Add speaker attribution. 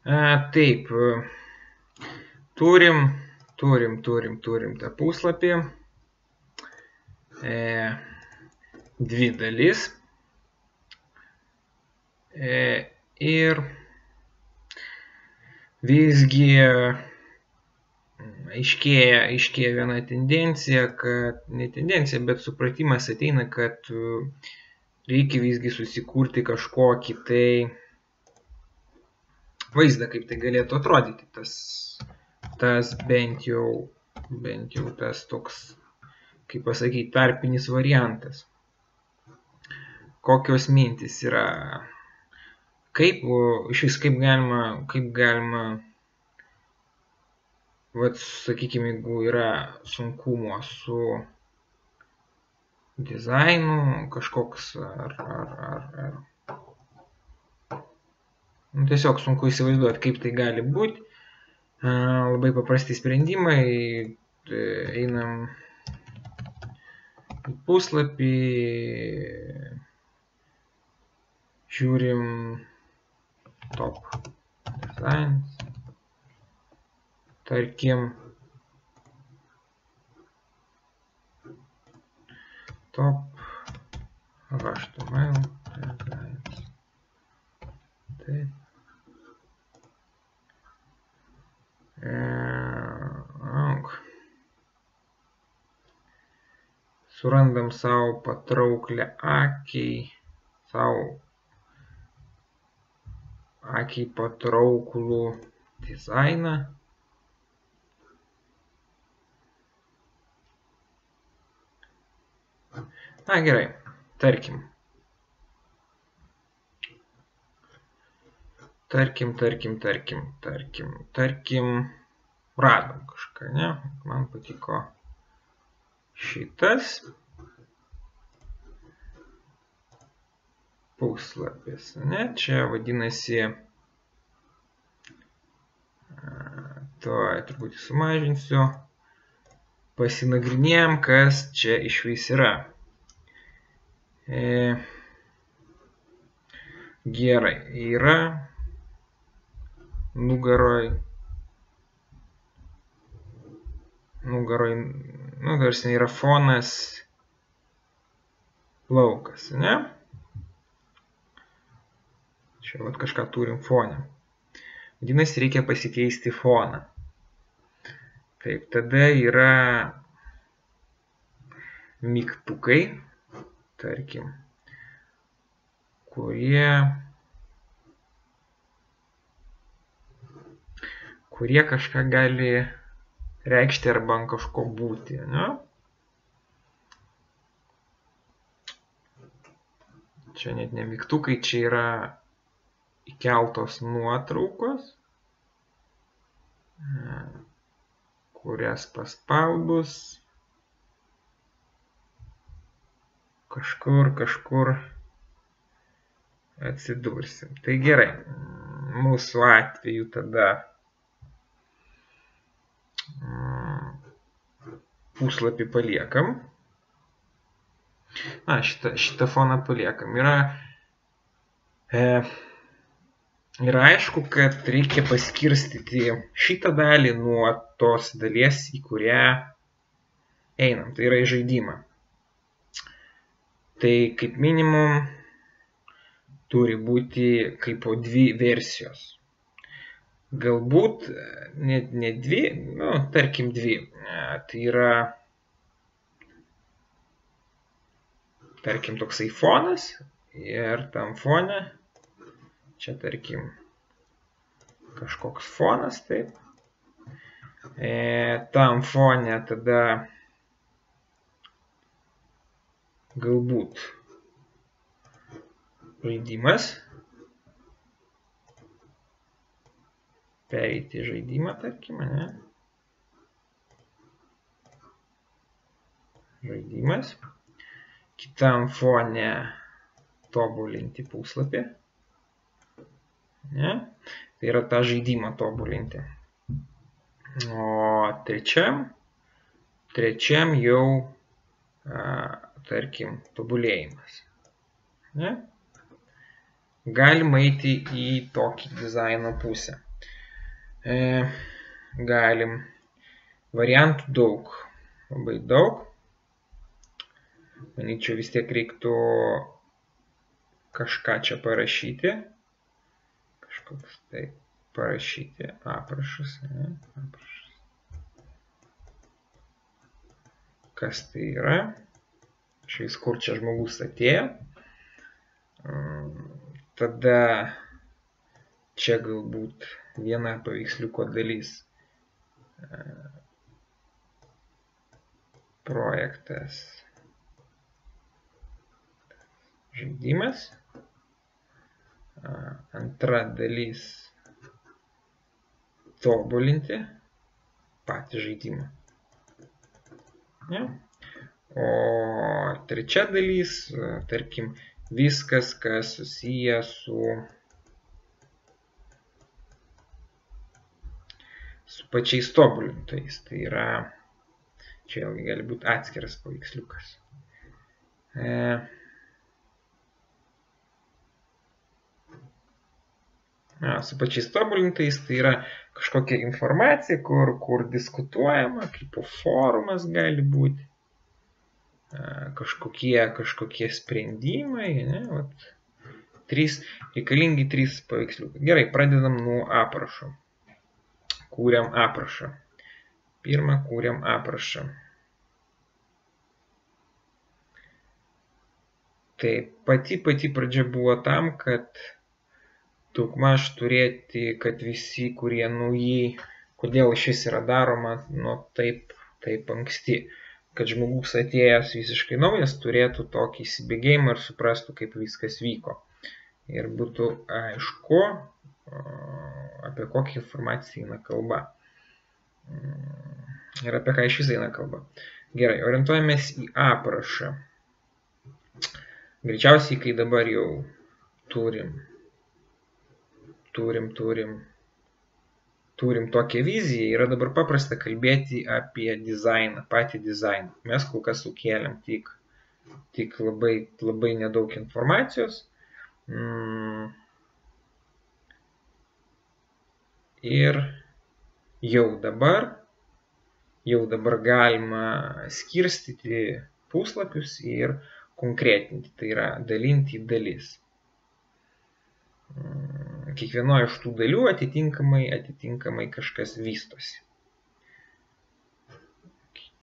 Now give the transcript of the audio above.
Speaker 1: Taip, turim tą puslapį, dvi dalis, ir visgi aiškėja viena tendencija, kad ne tendencija, bet supratimas ateina, kad reikia visgi susikurti kažkokį tai vaizdą, kaip tai galėtų atrodyti, tas bent jau tas toks, kaip pasakyti, tarpinis variantas. Kokios mintys yra, iš kaip galima, vat, sakykime, jeigu yra sunkumo su dizainu kažkoks ar tiesiog sunku įsivaizduoti, kaip tai gali būti. Labai paprasti sprendimai. Einam į puslapį, žiūrim top designs, tarkim top HTML designs. Taip. Surandam savo patrauklę akiai patrauklų dizainą. Gerai, tarkim, radom kažką, ne? Man patiko šitas puslapis, ne? Čia vadinasi, truputį sumažinsiu, pasinagrinėjom, kas čia iš vis yra. Gerai, yra nugaroj, tarsi yra fonas laukas, ne? Čia vat kažką turim fone. Vadinasi, reikia pasikeisti foną. Taip, tada yra mygtukai, tarkim, kurie kažką gali reikšti arba ant kažko būti, ne? Čia net ne mygtukai, čia yra įkeltos nuotraukos, kurias paspaudus kažkur atsidursim. Tai gerai, mūsų atveju tada puslapį paliekam. Šitą foną paliekam. Yra aišku, kad reikia paskirstyti šitą dalį nuo tos dalies, į kurią einam. Tai yra į žaidimą. Tai kaip minimum turi būti kaip po dvi versijos. Galbūt ne dvi, tarkim dvi. Tai yra, tarkim, toksai fonas ir tam fone, čia tarkim kažkoks fonas, taip. Tam fone tada galbūt žaidimas. Pereiti žaidimą, tarkim, ne? Žaidimas. Kitam fone tobulinti puslapį. Ne? Tai yra tą žaidimą tobulinti. O trečiam jau, tarkim, tobulėjimas. Ne? Galima eiti į tokį dizaino pusę. Galim. Variantų daug. Labai daug. Manyčiau, vis tiek reiktų kažką čia parašyti. Kažkoks tai parašyti aprašas. Kas tai yra? Iš kur čia žmogus atėjo. Tada čia galbūt viena paveiksliuko dalis. Projektas. Žaidimas. Antra dalis. Tobulinti patį žaidimą. Ja. O trečia dalis, tarkim, viskas, kas susiję su pačiais tobulintojais. Tai yra, čia vėlgi gali būti atskiras paveiksliukas. Su pačiais tobulintojais tai yra kažkokia informacija, kur diskutuojama, kaip forumas gali būti. Kažkokie sprendimai, ne? Vat, reikalingi 3 paveiksliukai. Gerai, pradedam nuo aprašo. Kūriam aprašą. Pirmą kūriam aprašą. Tai pati pradžia buvo tam, kad daugmaž turėti, kad visi, kurie nauji, kodėl šis yra daroma, taip anksti. Kad žmogus atėjęs visiškai naujas turėtų tokį įsibėgėjimą ir suprastų, kaip viskas vyko. Ir būtų aišku, apie kokią informaciją eina kalba. Ir apie ką iš vis eina kalba. Gerai, orientuojamės į aprašą. Greičiausiai, kai dabar jau turim tokią viziją, yra dabar paprasta kalbėti apie dizainą, patį dizainą. Mes kol kas sukėlėm tik labai nedaug informacijos. Ir jau dabar galima skirstyti puslapius ir konkretinti, tai yra dalinti į dalis. Kiekvienoje iš tų dalių atitinkamai kažkas vystosi.